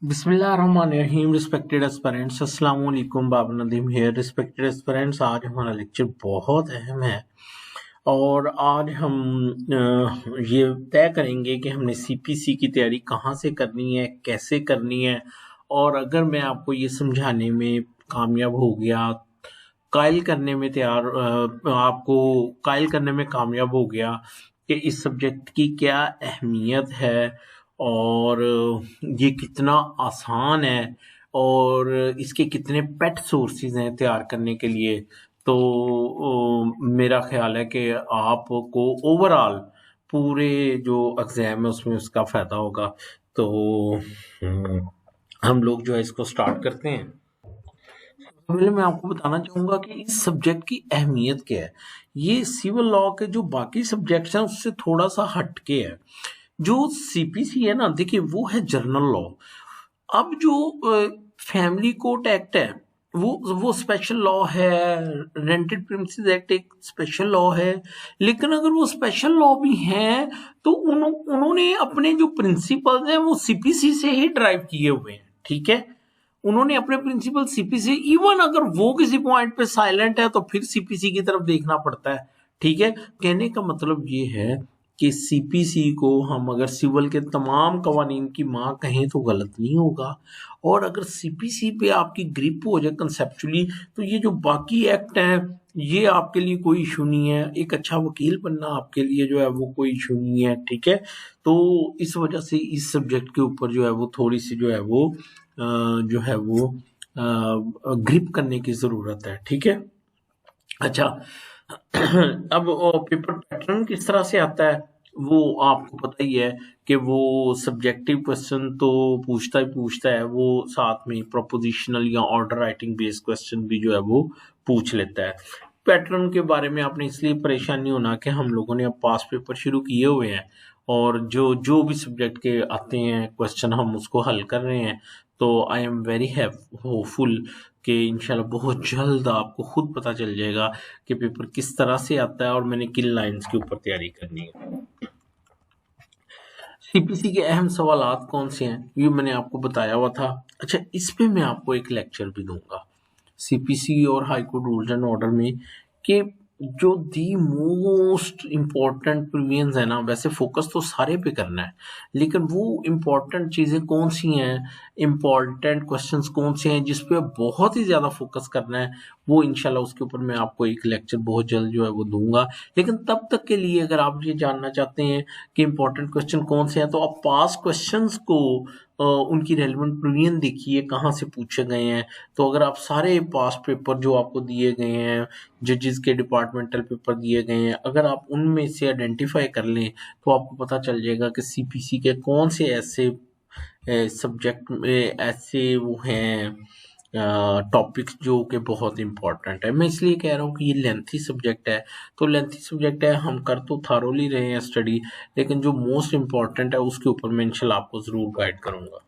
बिस्मिल्लाहिर्रहमानिर्रहीम। Respected aspirants, अस्सलाम वालेकुम। Babar Nadeem here. Respected aspirants, आज हमारा लेक्चर बहुत अहम है और आज हम ये तय करेंगे कि हमने सीपीसी की तैयारी कहाँ से करनी है, कैसे करनी है। और अगर मैं आपको ये समझाने में कामयाब हो गया, कायल करने में आपको कायल करने में कामयाब हो गया कि इस सब्जेक्ट की क्या अहमियत है और ये कितना आसान है और इसके कितने पेट सोर्सेज हैं तैयार करने के लिए, तो मेरा ख्याल है कि आपको ओवरऑल पूरे जो एग्जाम है उसमें उसका फायदा होगा। तो हम लोग जो है इसको स्टार्ट करते हैं। पहले मैं आपको बताना चाहूंगा कि इस सब्जेक्ट की अहमियत क्या है। ये सिविल लॉ के जो बाकी सब्जेक्ट्स हैं उससे थोड़ा सा हटके है। जो सीपीसी है ना, देखिए वो है जनरल लॉ। अब जो फैमिली कोर्ट एक्ट है वो स्पेशल लॉ है। रेंटेड प्रीमिसेस एक्ट एक स्पेशल लॉ है। लेकिन अगर वो स्पेशल लॉ भी हैं तो उन्होंने अपने जो प्रिंसिपल्स हैं वो सीपीसी से ही ड्राइव किए हुए हैं। ठीक है, उन्होंने अपने प्रिंसिपल सीपीसी, इवन अगर वो किसी पॉइंट पे साइलेंट है तो फिर सीपीसी की तरफ देखना पड़ता है। ठीक है, कहने का मतलब ये है कि सीपीसी को हम अगर सिविल के तमाम कवानीन की माँ कहें तो गलत नहीं होगा। और अगर सीपीसी पे आपकी ग्रिप हो जाए कंसेप्चुअली तो ये जो बाकी एक्ट हैं ये आपके लिए कोई इशू नहीं है। एक अच्छा वकील बनना आपके लिए जो है वो कोई इशू नहीं है। ठीक है, तो इस वजह से इस सब्जेक्ट के ऊपर जो है वो थोड़ी सी जो है वो ग्रिप करने की जरूरत है। ठीक है, अच्छा। अब पेपर पैटर्न किस तरह से आता है वो आपको पता ही है कि वो सब्जेक्टिव क्वेश्चन तो पूछता है वो साथ में प्रोपोजिशनल या ऑर्डर राइटिंग बेस्ड क्वेश्चन भी जो है वो पूछ लेता है। पैटर्न के बारे में आपने इसलिए परेशान नहीं होना कि हम लोगों ने अब पास पेपर शुरू किए हुए हैं और जो जो भी सब्जेक्ट के आते हैं क्वेश्चन हम उसको हल कर रहे हैं। तो आई एम वेरी होपफुल कि इंशाल्लाह बहुत जल्द आपको खुद पता चल जाएगा कि पेपर किस तरह से आता है और मैंने किन लाइंस के ऊपर तैयारी करनी है। सीपीसी के अहम सवालात कौन से हैं ये मैंने आपको बताया हुआ था। अच्छा, इस पे मैं आपको एक लेक्चर भी दूंगा सीपीसी और high court rules and order में कि जो दी मोस्ट इम्पोर्टेंट प्रीवियंस है ना, वैसे फोकस तो सारे पे करना है लेकिन वो इम्पोर्टेंट चीज़ें कौन सी हैं, इम्पोर्टेंट क्वेश्चंस कौन से हैं जिस पे बहुत ही ज़्यादा फोकस करना है, वो इंशाल्लाह उसके ऊपर मैं आपको एक लेक्चर बहुत जल्द जो है वो दूंगा। लेकिन तब तक के लिए अगर आप ये जानना चाहते हैं कि इम्पोर्टेंट क्वेश्चन कौन से हैं तो आप पास क्वेश्चंस को उनकी रेलिवेंट प्रीवियन देखिए कहाँ से पूछे गए हैं। तो अगर आप सारे पास पेपर जो आपको दिए गए हैं, जजेस के डिपार्टमेंटल पेपर दिए गए हैं, अगर आप उनमें से आइडेंटिफाई कर लें तो आपको पता चल जाएगा कि सीपीसी के कौन से ऐसे सब्जेक्ट में ऐसे वो हैं टॉपिक्स जो कि बहुत इंपॉर्टेंट है। मैं इसलिए कह रहा हूँ कि ये लेंथी सब्जेक्ट है, तो लेंथी सब्जेक्ट है, हम कर तो थारोली रहे हैं स्टडी, लेकिन जो मोस्ट इम्पॉर्टेंट है उसके ऊपर मैं इंशाल्लाह आपको ज़रूर गाइड करूँगा।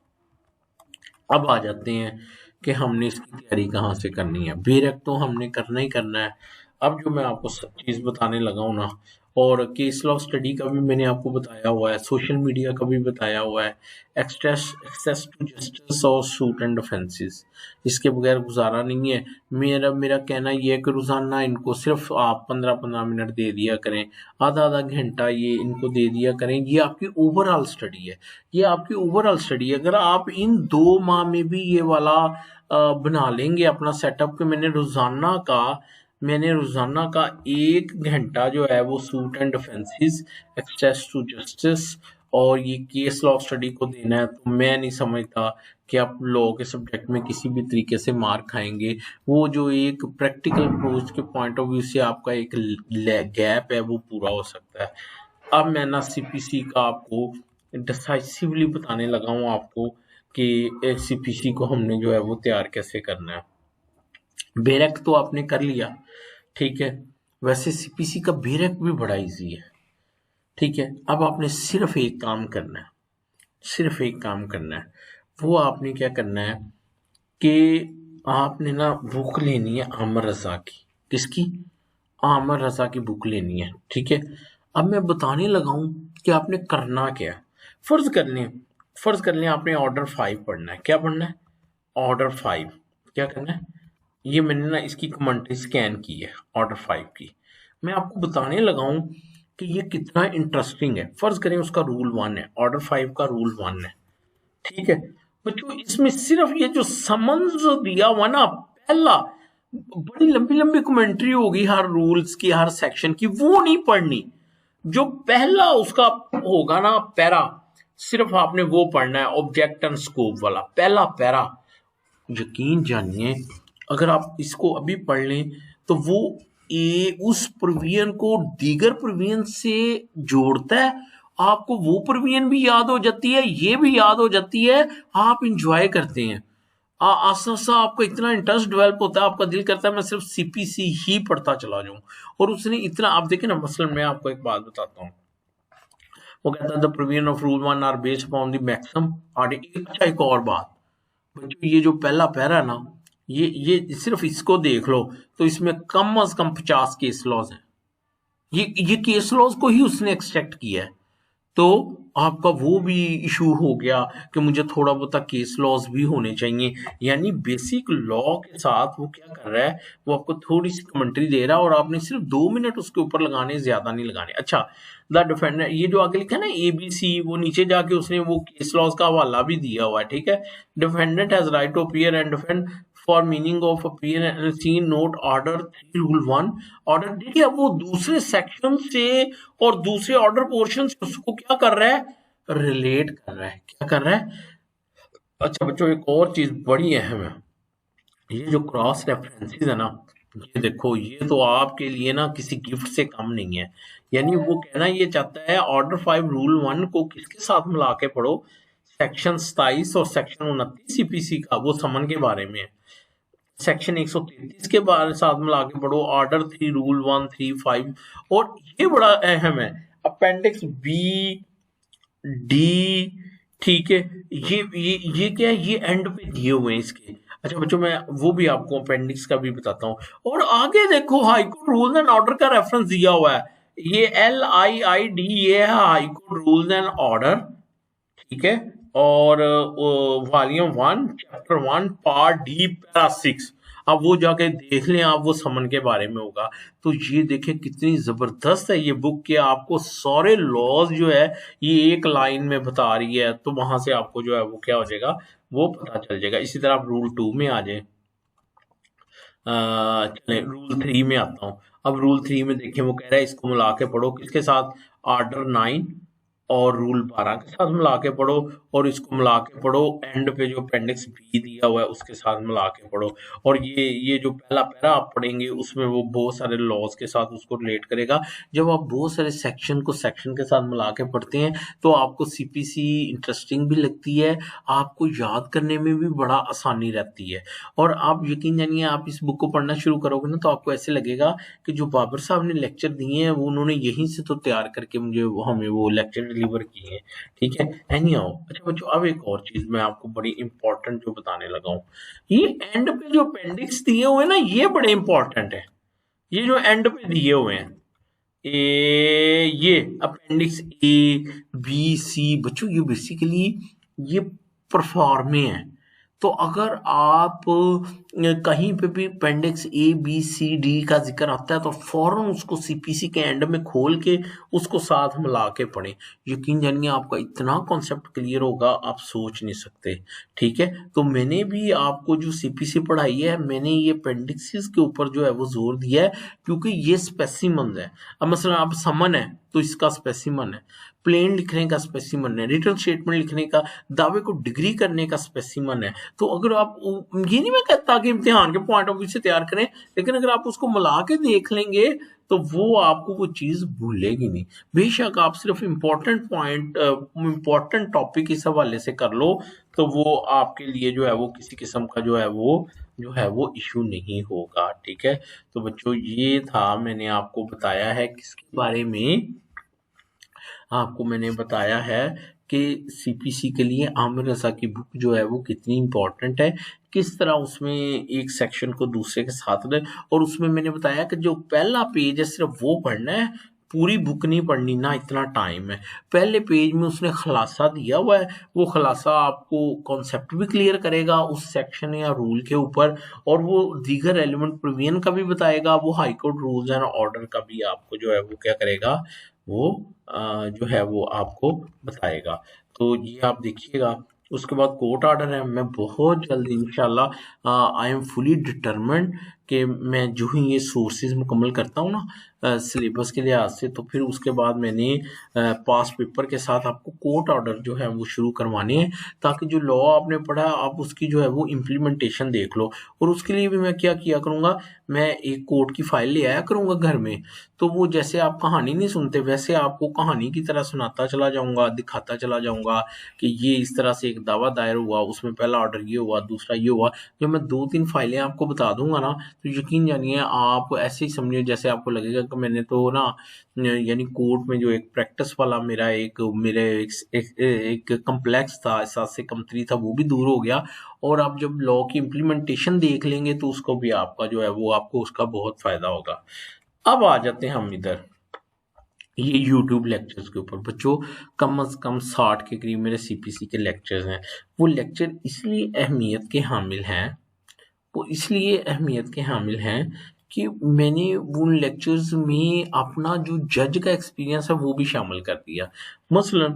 अब आ जाते हैं कि हमने इसकी तैयारी कहाँ से करनी है। बेरक तो हमने करना ही करना है। अब जो मैं आपको सब चीज़ बताने लगा हूँ ना, और केस लॉ स्टडी का भी मैंने आपको बताया हुआ है, सोशल मीडिया का भी बताया हुआ है, एक्सेस टू जस्टिस और सूट एंड ऑफेंसेस, इसके बगैर गुजारा नहीं है। मेरा कहना ये है कि रोज़ाना इनको सिर्फ आप 15-15 मिनट दे दिया करें, आधा आधा घंटा ये इनको दे दिया करें। ये आपकी ओवरऑल स्टडी है, ये आपकी ओवरऑल स्टडी है। अगर आप इन 2 माह में भी ये वाला बना लेंगे अपना सेटअप कि मैंने रोजाना का 1 घंटा जो है वो suit and defences, access to justice और ये केस लॉ स्टडी को देना है, तो मैं नहीं समझता कि आप लॉ के सब्जेक्ट में किसी भी तरीके से मार खाएंगे। वो जो एक प्रैक्टिकल अप्रोच के पॉइंट ऑफ व्यू से आपका एक गैप है वो पूरा हो सकता है। अब मैं ना सीपीसी का आपको डिसाइसिवली बताने लगा हूँ आपको कि सीपीसी को हमने जो है वो तैयार कैसे करना है। बेरक तो आपने कर लिया, ठीक है। वैसे सीपीसी का बेरक भी बड़ा इजी है, ठीक है। अब आपने सिर्फ एक काम करना है, सिर्फ एक काम करना है। वो आपने क्या करना है कि आपने ना बुक लेनी है आमर रजा की। किसकी? आमर रजा की बुक लेनी है, ठीक है। अब मैं बताने लगा हूं कि आपने करना क्या है। फर्ज कर लें फर्ज कर लें आपने ऑर्डर 5 पढ़ना है। क्या पढ़ना है? ऑर्डर 5। क्या करना है? ये मैंने ना इसकी कमेंट्री स्कैन की है ऑर्डर 5 की। मैं आपको बताने लगा हूं कि ये कितना इंटरेस्टिंग है। फर्ज करें उसका रूल 1 है, ऑर्डर 5 का रूल 1 है, ठीक है बच्चों। इसमें सिर्फ ये जो समन्स दिया हुआ ना पहला, बड़ी लंबी लंबी कमेंट्री होगी हर रूल्स की, हर सेक्शन की, वो नहीं पढ़नी। जो पहला उसका होगा ना पैरा, सिर्फ आपने वो पढ़ना है, ऑब्जेक्ट एंड स्कोप वाला पहला पैरा। यकीन जानिए अगर आप इसको अभी पढ़ लें तो वो उस प्रोविजन को दीगर प्रोविजन से जोड़ता है, आपको वो प्रोविजन भी याद हो जाती है, ये भी याद हो जाती है, आप इंजॉय करते हैं। आस्ता आस्ता आपका इतना इंटरेस्ट डेवलप होता है, आपका दिल करता है मैं सिर्फ सीपीसी ही पढ़ता चला जाऊं। और उसने इतना, आप देखें ना, मसलन मैं आपको एक बात बताता हूँ। वो कहता है the provision of rule 1 are based upon the maximum article. अच्छा एक और बात, ये जो पहला पैरा है ना, ये सिर्फ इसको देख लो तो इसमें कम से कम 50 केस लॉज हैं। ये केस लॉज को ही उसने एक्सट्रैक्ट किया है। तो आपका वो भी इशू हो गया कि मुझे थोड़ा बहुत केस लॉज भी होने चाहिए। यानी बेसिक लॉ के साथ वो क्या कर रहा है, वो आपको थोड़ी सी कमेंट्री दे रहा है और आपने सिर्फ 2 मिनट उसके ऊपर लगाने, ज्यादा नहीं लगाने। अच्छा, द डिफेंडेंट, ये जो आगे लिखा है ना ABC, वो नीचे जाके उसने वो केस लॉज का हवाला भी दिया हुआ है, ठीक है। Defendant has right to appear and defend for meaning of appear and seen note order 3 rule 1। Order देखिए, अब वो दूसरे सेक्शन से और दूसरे ऑर्डर पोर्शन से उसको क्या कर रहा है, रिलेट कर रहा है। क्या कर रहा है? अच्छा बच्चों, एक और चीज बड़ी अहम है, ये जो क्रॉस रेफरेंसेस है ना, ये देखो, ये तो आपके लिए ना किसी गिफ्ट से कम नहीं है। यानी वो कहना ये चाहता है ऑर्डर 5 रूल 1 को किसके साथ मिला के पढ़ो, सेक्शन 27 और सेक्शन 29 सीपीसी का, वो समन के बारे में है। सेक्शन 133 के बारे साथ मिला के पढ़ो, ऑर्डर 3 रूल 1 3 5। और ये बड़ा अहम है, अपेंडिक्स बी डी, ठीक है। ये क्या है, ये एंड पे दिए हुए हैं इसके। अच्छा बच्चों, मैं वो भी आपको अपेंडिक्स का भी बताता हूँ। और आगे देखो, हाईकोर्ट रूल्स एंड ऑर्डर का रेफरेंस दिया हुआ है, ये LIID, ये है हाईकोर्ट रूल्स एंड ऑर्डर, ठीक है। और volume 1 chapter 1 part D para 6। अब वो जाके देख लें आप, वो समन के बारे में होगा। तो ये देखिए कितनी जबरदस्त है ये बुक, कि आपको सारे लॉज जो है ये एक लाइन में बता रही है। तो वहां से आपको जो है वो क्या हो जाएगा, वो पता चल जाएगा। इसी तरह आप रूल 2 में आ जाए। चले रूल 3 में आता हूँ। अब रूल 3 में देखिए वो कह रहा है इसको मिला के पढ़ो किसके साथ, ऑर्डर 9 और रूल 12 के साथ मिला के पढ़ो। और इसको मिला के पढ़ो एंड पे जो अपेंडिक्स बी दिया हुआ है उसके साथ मिला के पढ़ो। और ये जो पहला पैरा आप पढ़ेंगे उसमें वो बहुत सारे लॉज के साथ उसको रिलेट करेगा। जब आप बहुत सारे सेक्शन को सेक्शन के साथ मिला के पढ़ते हैं तो आपको सीपीसी इंटरेस्टिंग भी लगती है, आपको याद करने में भी बड़ा आसानी रहती है। और आप यकीन जानिए, आप इस बुक को पढ़ना शुरू करोगे ना तो आपको ऐसे लगेगा कि जो बाबर साहब ने लेक्चर दिए हैं वो उन्होंने यहीं से तो तैयार करके मुझे हमें वो लेक्चर डिलीवर किए हैं, ठीक है। एनी आओ। अच्छा बच्चों, अब एक और चीज मैं आपको बड़ी इंपॉर्टेंट जो बताने लगा हूँ, ये एंड पे जो अपेंडिक्स दिए हुए हैं ना, ये बड़े इंपॉर्टेंट है। ये जो एंड पे दिए हुए हैं, ये अपेंडिक्स A B C, बच्चों ये बेसिकली ये परफॉर्मे है। तो अगर आप कहीं पे भी appendix A B C D का जिक्र आता है तो फौरन उसको सीपीसी के एंड में खोल के उसको साथ मिला के पढ़ें। यकीन जानिए आपका इतना कॉन्सेप्ट क्लियर होगा आप सोच नहीं सकते, ठीक है। तो मैंने भी आपको जो सीपीसी पढ़ाई है, मैंने ये अपेंडिक्सिस के ऊपर जो है वो जोर दिया है, क्योंकि ये स्पेसिमन है। अब मसलन आप समन है तो इसका स्पेसिमन है, प्लेन लिखने का स्पेसिमन है, रिटन स्टेटमेंट लिखने का, दावे को डिग्री करने का स्पेसिमन है। तो अगर आप, ये नहीं मैं कहता कि इम्तिहान के पॉइंट ऑफ व्यू से तैयार करें, लेकिन अगर आप उसको मिला के देख लेंगे तो वो आपको वो चीज भूलेगी नहीं। बेशक आप सिर्फ इम्पोर्टेंट पॉइंट, इम्पोर्टेंट टॉपिक इस हवाले से कर लो तो वो आपके लिए जो है वो किसी किस्म का जो है वो इशू नहीं होगा, ठीक है। तो बच्चों ये था, मैंने आपको बताया है किसके बारे में, आपको मैंने बताया है कि सीपीसी के लिए आमिर रजा की बुक जो है वो कितनी इंपॉर्टेंट है, किस तरह उसमें एक सेक्शन को दूसरे के साथ रहे। और उसमें मैंने बताया कि जो पहला पेज है सिर्फ वो पढ़ना है, पूरी बुक नहीं पढ़नी ना, इतना टाइम है। पहले पेज में उसने खुलासा दिया हुआ है, वो खुलासा आपको कॉन्सेप्ट भी क्लियर करेगा उस सेक्शन या रूल के ऊपर, और वो दीगर एलिमेंट प्रोविजन का भी बताएगा, वो high court rules and order का भी आपको जो है वो क्या करेगा, वो जो है वो आपको बताएगा। तो ये आप देखिएगा। उसके बाद कोर्ट ऑर्डर है। मैं बहुत जल्द इंशाल्लाह आई एम फुली डिटरमिन्ड कि मैं जो ही ये सोर्सेज मुकम्मल करता हूँ ना सिलेबस के लिहाज से, तो फिर उसके बाद मैंने पास पेपर के साथ आपको कोर्ट ऑर्डर जो है वो शुरू करवाने हैं, ताकि जो लॉ आपने पढ़ा आप उसकी जो है वो इम्प्लीमेंटेशन देख लो। और उसके लिए भी मैं क्या किया करूँगा, मैं एक कोर्ट की फाइल ले आया करूँगा घर में, तो वो जैसे आप कहानी नहीं सुनते वैसे आपको कहानी की तरह सुनाता चला जाऊँगा, दिखाता चला जाऊँगा कि ये इस तरह से एक दावा दायर हुआ, उसमें पहला ऑर्डर ये हुआ, दूसरा ये हुआ। जब मैं 2-3 फाइलें आपको बता दूँगा ना, तो यकीन जानिए आप ऐसे ही समझिए जैसे आपको लगेगा कि मैंने तो ना यानी कोर्ट में जो एक प्रैक्टिस वाला मेरे एक कॉम्प्लेक्स था, 7 से कम 3 था, वो भी दूर हो गया। और आप जब लॉ की इम्प्लीमेंटेशन देख लेंगे तो उसको भी आपका जो है वो आपको उसका बहुत फ़ायदा होगा। अब आ जाते हैं हम इधर ये यूट्यूब लेक्चर्स के ऊपर। बच्चों कम से कम 60 के करीब मेरे सीपीसी के लेक्चर्स हैं। वो लेक्चर इसलिए अहमियत के हामिल हैं, वो इसलिए अहमियत के हामिल हैं कि मैंने उन लेक्चर्स में अपना जो जज का एक्सपीरियंस है वो भी शामिल कर दिया। मसलन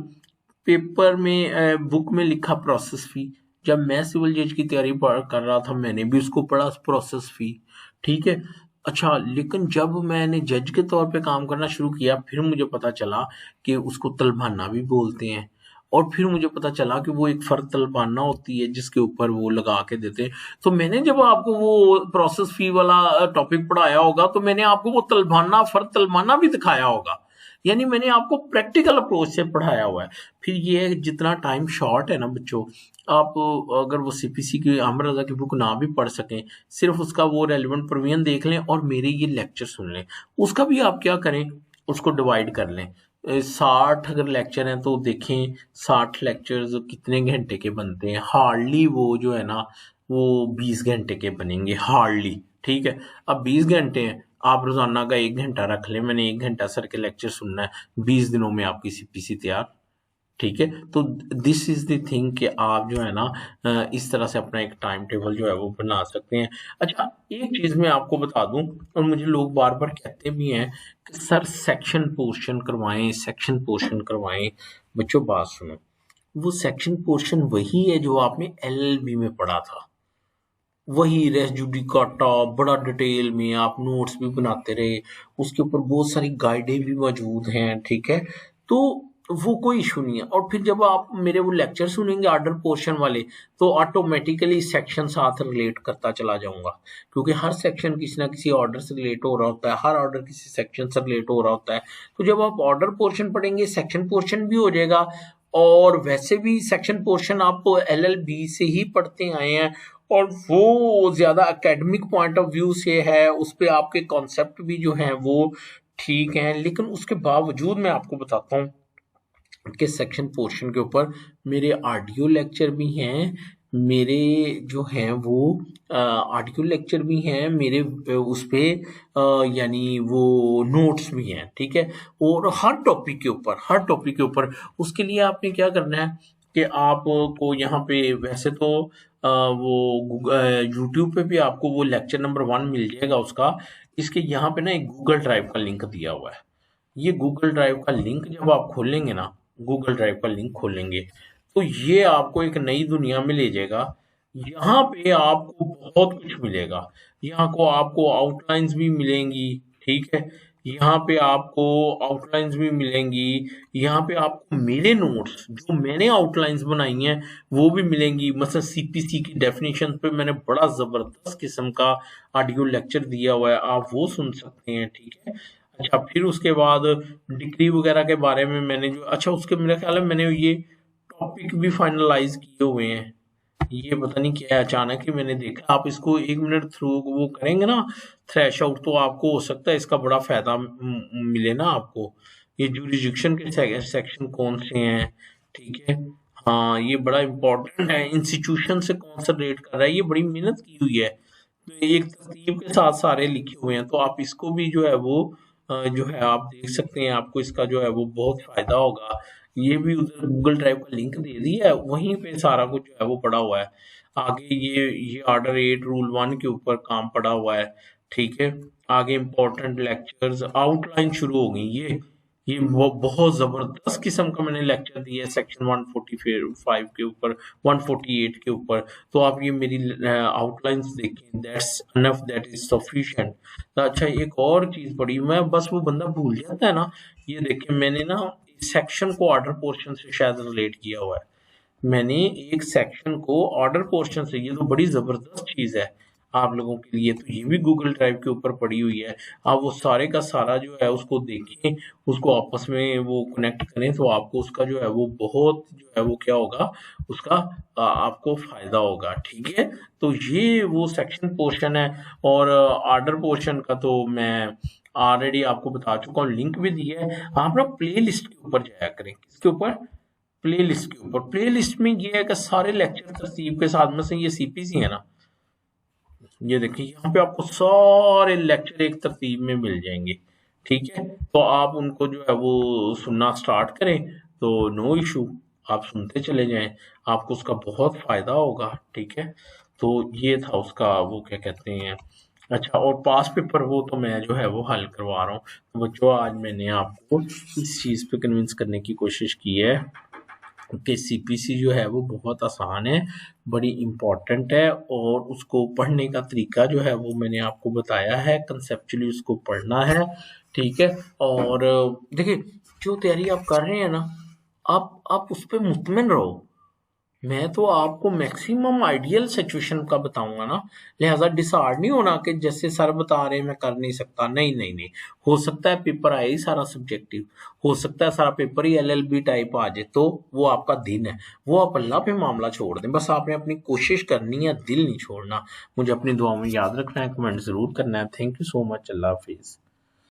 पेपर में बुक में लिखा प्रोसेस फी, जब मैं सिविल जज की तैयारी कर रहा था मैंने भी उसको पढ़ा प्रोसेस फी, ठीक है। अच्छा, लेकिन जब मैंने जज के तौर पे काम करना शुरू किया फिर मुझे पता चला कि उसको तलबाना भी बोलते हैं, और फिर मुझे पता चला कि वो एक फर्द तलबाना होती है जिसके ऊपर वो लगा के देते हैं। तो मैंने जब आपको वो प्रोसेस फी वाला टॉपिक पढ़ाया होगा तो मैंने आपको वो तलबाना फर्द तलबाना भी दिखाया होगा, यानी मैंने आपको प्रैक्टिकल अप्रोच से पढ़ाया हुआ है। फिर ये जितना टाइम शॉर्ट है ना बच्चों, आप अगर वो सीपीसी की आमर रजा की बुक ना भी पढ़ सकें, सिर्फ उसका वो रेलिवेंट प्रोविजन देख लें और मेरे ये लेक्चर सुन लें, उसका भी आप क्या करें, उसको डिवाइड कर लें। 60 अगर लेक्चर हैं तो देखें 60 लेक्चर्स कितने घंटे के बनते हैं, हार्डली वो जो है ना वो 20 घंटे के बनेंगे, हार्डली, ठीक है। अब 20 घंटे हैं, आप रोजाना का 1 घंटा रख लें, मैंने 1 घंटा सर के लेक्चर सुनना है, 20 दिनों में आपकी सीपीसी तैयार, ठीक है। तो दिस इज द थिंग कि आप जो है ना इस तरह से अपना एक टाइम टेबल जो है वो बना सकते हैं। अच्छा, एक चीज मैं आपको बता दूं, और मुझे लोग बार बार कहते भी हैं कि सर सेक्शन पोर्शन करवाएं, सेक्शन पोर्शन करवाएं। बच्चों बात सुनो, वो सेक्शन पोर्शन वही है जो आपने एलएलबी में पढ़ा था, वही रेस जुडिकाटा बड़ा डिटेल में आप नोट्स भी बनाते रहे, उसके ऊपर बहुत सारी गाइडें भी मौजूद हैं, ठीक है। तो वो कोई इशू नहीं है। और फिर जब आप मेरे वो लेक्चर सुनेंगे आर्डर पोर्शन वाले, तो ऑटोमेटिकली सेक्शन साथ रिलेट करता चला जाऊंगा, क्योंकि हर सेक्शन किसी ना किसी ऑर्डर से रिलेट हो रहा होता है, हर ऑर्डर किसी सेक्शन से रिलेट हो रहा होता है। तो जब आप ऑर्डर पोर्शन पढ़ेंगे सेक्शन पोर्शन भी हो जाएगा। और वैसे भी सेक्शन पोर्शन आप एलएलबी से ही पढ़ते आए हैं, और वो ज्यादा एकेडमिक पॉइंट ऑफ व्यू से है, उस पे आपके कॉन्सेप्ट भी जो हैं वो ठीक हैं। लेकिन उसके बावजूद मैं आपको बताता हूँ कि सेक्शन पोर्शन के ऊपर मेरे ऑडियो लेक्चर भी हैं, मेरे जो हैं वो ऑडियो लेक्चर भी हैं मेरे उस पे यानी वो नोट्स भी हैं, ठीक है। और हर टॉपिक के ऊपर, हर टॉपिक के ऊपर, उसके लिए आपने क्या करना है कि आपको यहाँ पे वैसे तो वो यूट्यूब पे भी आपको वो लेक्चर नंबर 1 मिल जाएगा उसका। इसके यहाँ पे ना एक गूगल ड्राइव का लिंक दिया हुआ है। ये गूगल ड्राइव का लिंक जब आप खोलेंगे ना, गूगल ड्राइव का लिंक खोलेंगे तो ये आपको एक नई दुनिया में ले जाएगा। यहाँ पे आपको बहुत कुछ मिलेगा, यहाँ को आपको आउटलाइंस भी मिलेंगी, ठीक है। यहाँ पे आपको आउटलाइंस भी मिलेंगी, यहाँ पे आपको मेरे नोट्स जो मैंने आउटलाइंस बनाई हैं वो भी मिलेंगी। मतलब सीपीसी की डेफिनेशन पे मैंने बड़ा जबरदस्त किस्म का ऑडियो लेक्चर दिया हुआ है, आप वो सुन सकते हैं, ठीक है। अच्छा, फिर उसके बाद डिग्री वगैरह के बारे में मैंने जो, अच्छा उसके मेरा ख्याल है मैंने ये टॉपिक भी फाइनलाइज किए हुए हैं। ये पता नहीं क्या है, अचानक ही मैंने देखा। आप इसको 1 मिनट थ्रू वो करेंगे ना थ्रेश आउट, तो आपको हो सकता है इसका बड़ा फायदा मिले ना आपको। ये जुरिडिक्शन के सेक्शन कौन से हैं, ठीक है। हाँ, ये बड़ा इंपॉर्टेंट है, इंस्टीट्यूशन से कौन सा रेट कर रहा है, ये बड़ी मेहनत की हुई है। तो एक तरतीब के साथ सारे लिखे हुए हैं, तो आप इसको भी जो है वो जो है आप देख सकते हैं, आपको इसका जो है वो बहुत फायदा होगा। ये भी उधर गूगल ड्राइव का लिंक दे दिया है, वहीं पे सारा कुछ जो है वो पड़ा हुआ है। आगे ये ऑर्डर 8 रूल 1 के ऊपर काम पड़ा हुआ है, ठीक है। आगे इंपॉर्टेंट लेक्चर्स आउटलाइन शुरू हो गई। ये बहुत जबरदस्त किस्म का मैंने लेक्चर दिया है सेक्शन 145 के ऊपर, 148 के ऊपर। तो आप ये मेरी आउटलाइंस देखें, that's enough, that is sufficient. तो अच्छा, एक और चीज पढ़ी मैं, बस वो बंदा भूल जाता है ना। ये देखें, मैंने ना इस सेक्शन को ऑर्डर पोर्शन से शायद रिलेट किया हुआ है। मैंने एक सेक्शन को ऑर्डर पोर्शन से, ये तो बड़ी जबरदस्त चीज है आप लोगों के लिए। तो ये भी गूगल ड्राइव के ऊपर पड़ी हुई है। आप वो सारे का सारा जो है उसको देखें, उसको आपस में वो कनेक्ट करें, तो आपको उसका जो है वो बहुत जो है वो क्या होगा, उसका आपको फायदा होगा, ठीक है। तो ये वो सेक्शन पोर्शन है। और ऑर्डर पोर्शन का तो मैं ऑलरेडी आपको बता चुका हूँ, लिंक भी दिया है। आप ना प्ले लिस्ट के ऊपर जाया करें। किसके ऊपर? प्लेलिस्ट के ऊपर। प्लेलिस्ट में ये है कि सारे लेक्चर तरतीब के साथ में से, ये सीपीसी है ना, ये देखिए यहाँ पे आपको सारे लेक्चर एक तरतीब में मिल जाएंगे, ठीक है। तो आप उनको जो है वो सुनना स्टार्ट करें, तो नो इशू, आप सुनते चले जाएं, आपको उसका बहुत फायदा होगा, ठीक है। तो ये था उसका वो क्या कहते हैं। अच्छा, और पास पेपर वो तो मैं जो है वो हल करवा रहा हूँ। तो बच्चों, आज मैंने आपको इस चीज़ पे कन्विंस करने की कोशिश की है कि सीपीसी जो है वो बहुत आसान है, बड़ी इम्पोर्टेंट है, और उसको पढ़ने का तरीका जो है वो मैंने आपको बताया है, कंसेप्चुअली उसको पढ़ना है, ठीक है। और देखिए, जो तैयारी आप कर रहे हैं ना, आप उस पर मुतमिन रहो। मैं तो आपको मैक्सिमम आइडियल सिचुएशन का बताऊंगा ना, लिहाजा डिसहार्ड नहीं होना कि जैसे सर बता रहे हैं मैं कर नहीं सकता। नहीं नहीं नहीं, हो सकता है पेपर आए ही सारा सब्जेक्टिव, हो सकता है सारा पेपर ही एलएलबी टाइप आ जाए, तो वो आपका दिन है, वो आप अल्लाह पे मामला छोड़ दें। बस आपने अपनी कोशिश करनी है, दिल नहीं छोड़ना। मुझे अपनी दुआ में याद रखना है, कमेंट जरूर करना है। Thank you so much. Allah Hafiz.